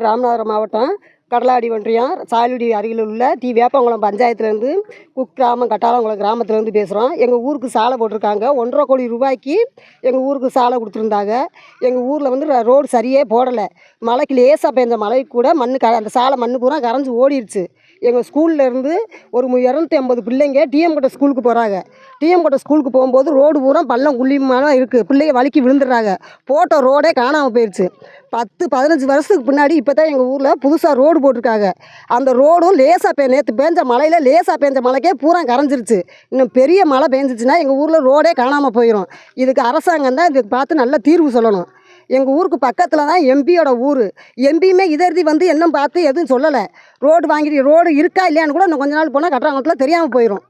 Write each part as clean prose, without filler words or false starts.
ராமநாதபுரம் மாவட்டம் கடலாடி ஒன்றியம் சாயல்குடி அருகில் உள்ள வேப்பங்குளம் பஞ்சாயத்துலேருந்து குக்கிராமம் கட்டாளங்குளம் கிராமத்துலேருந்து பேசுகிறோம். எங்கள் ஊருக்கு சாலை போட்டிருக்காங்க. 1,50 கோடி ரூபாய்க்கு எங்கள் ஊருக்கு சாலை கொடுத்துருந்தாங்க. எங்கள் ஊரில் வந்து ரோடு சரியே போடலை. மழைக்கு லேசாக பெஞ்ச மழைக்கு கூட அந்த சாலை மண் பூரா கரைஞ்சி ஓடிடுச்சு. எங்கள் ஸ்கூல்லேருந்து ஒரு 250 பிள்ளைங்க டிஎம் கோட்டை ஸ்கூலுக்கு போகிறாங்க. டிஎம் கோட்டை ஸ்கூலுக்கு போகும்போது ரோடு பூரா பள்ளம் குழியுமாக இருக்குது. பிள்ளைங்க வலிக்கு விழுந்துடுறாங்க. போட்ட ரோடே காணாமல் போயிடுச்சு. 10-15 வருஷத்துக்கு பின்னாடி இப்போ தான் எங்கள் ஊரில் புதுசாக ரோடு போட்டிருக்காங்க. அந்த ரோடும் லேசாக நேற்று பேஞ்ச மழையில் லேசாக பேஞ்ச மழைக்கே பூரா கரைஞ்சிருச்சு. இன்னும் பெரிய மழை பேஞ்சிச்சுன்னா எங்கள் ஊரில் ரோடே காணாமல் போயிடும். இதுக்கு அரசாங்கம் தான் இதுக்கு பார்த்து நல்ல தீர்வு சொல்லணும். எங்கள் ஊருக்கு பக்கத்தில் தான் எம்பியோட ஊர். எம்பியுமே இதெழுதி வந்து இன்னும் பார்த்து எதுவும் சொல்லலை. ரோடு இருக்கா இல்லையான்னு கூட இன்னும் கொஞ்ச நாள் போனால் கட்டுறாங்கத்தில் தெரியாமல் போயிடும்.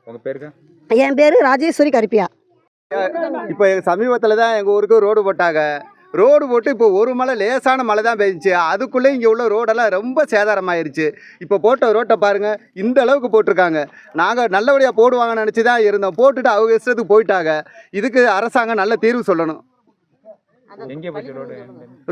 உங்கள் பேருங்க? என் பேர் ராஜேஸ்வரி கருப்பியா. இப்போ சமீபத்தில் தான் எங்கள் ஊருக்கு ரோடு போட்டாங்க. ரோடு போட்டு இப்போ ஒரு மழை லேசான மழை தான் பெஞ்சிச்சு. அதுக்குள்ளே இங்கே உள்ள ரோடெல்லாம் ரொம்ப சேதாரமாயிருச்சு. இப்போ போட்ட ரோட்டை பாருங்கள், இந்த அளவுக்கு போட்டிருக்காங்க. நாங்கள் நல்லபடியாக போடுவாங்கன்னு நினச்சி தான் இருந்தோம். போட்டுட்டு அவங்க இஷ்டத்துக்கு போயிட்டாங்க. இதுக்கு அரசாங்கம் நல்ல தீர்வு சொல்லணும்.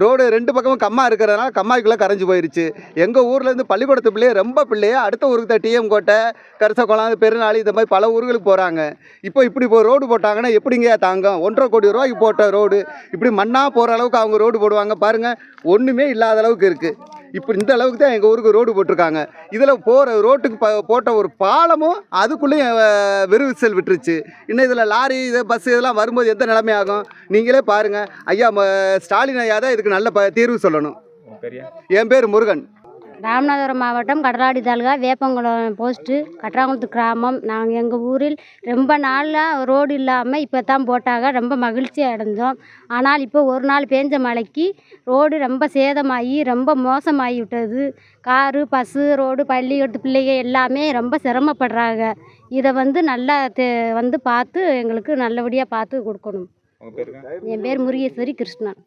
ரோடு 2 பக்கமும் கம்மா இருக்கிறதுனால கம்மாய்க்குள்ளே கரைஞ்சி போயிருச்சு. எங்கள் ஊர்லேருந்து பள்ளிக்கூடத்து பிள்ளையே அடுத்த ஊருக்கு தான் டிஎம் கோட்டை, கரிசக்குளம், பெருநாள் இந்த மாதிரி பல ஊர்களுக்கு போகிறாங்க. இப்போ ரோடு போட்டாங்கன்னா எப்படிங்க தாங்கும்? 1,50 கோடி ரூபாய்க்கு போட்ட ரோடு இப்படி மண்ணாக போகிற அளவுக்கு அவங்க ரோடு போடுவாங்க பாருங்கள். ஒன்றுமே இல்லாத அளவுக்கு இருக்குது. இப்போ இந்த அளவுக்கு தான் எங்கள் ஊருக்கு ரோடு போட்டிருக்காங்க. இதில் போகிற ரோட்டுக்கு போட்ட ஒரு பாலமும் அதுக்குள்ளேயும் விரிவிசல் விட்டுருச்சு. இன்னும் இதில் லாரி பஸ் இதெல்லாம் வரும்போது எந்த நிலைமை ஆகும் நீங்களே பாருங்கள். ஐயா ஸ்டாலின் ஐயா தான் இதுக்கு நல்ல தீர்வு சொல்லணும். என் பேர் முருகன். ராமநாதபுரம் மாவட்டம் கடலாடி தாலுகா வேப்பங்குளம் போஸ்ட்டு கட்டாங்குளத்து கிராமம். நாங்கள் எங்கள் ஊரில் ரொம்ப நாளாக ரோடு இல்லாமல் இப்போ தான் போட்டாங்க. ரொம்ப மகிழ்ச்சி அடைஞ்சோம். ஆனால் இப்போ ஒரு நாள் பேஞ்ச மழைக்கு ரோடு ரொம்ப சேதமாகி ரொம்ப மோசமாகி விட்டது. காரு பஸ்ஸு ரோடு பள்ளிக்கூடத்து பிள்ளைங்க எல்லாமே ரொம்ப சிரமப்படுறாங்க. இதை வந்து நல்லா வந்து பார்த்து எங்களுக்கு நல்லபடியாக பார்த்து கொடுக்கணும். உங்கள் பேருங்க? என் பேர் முருகேஸ்வரி கிருஷ்ணன்.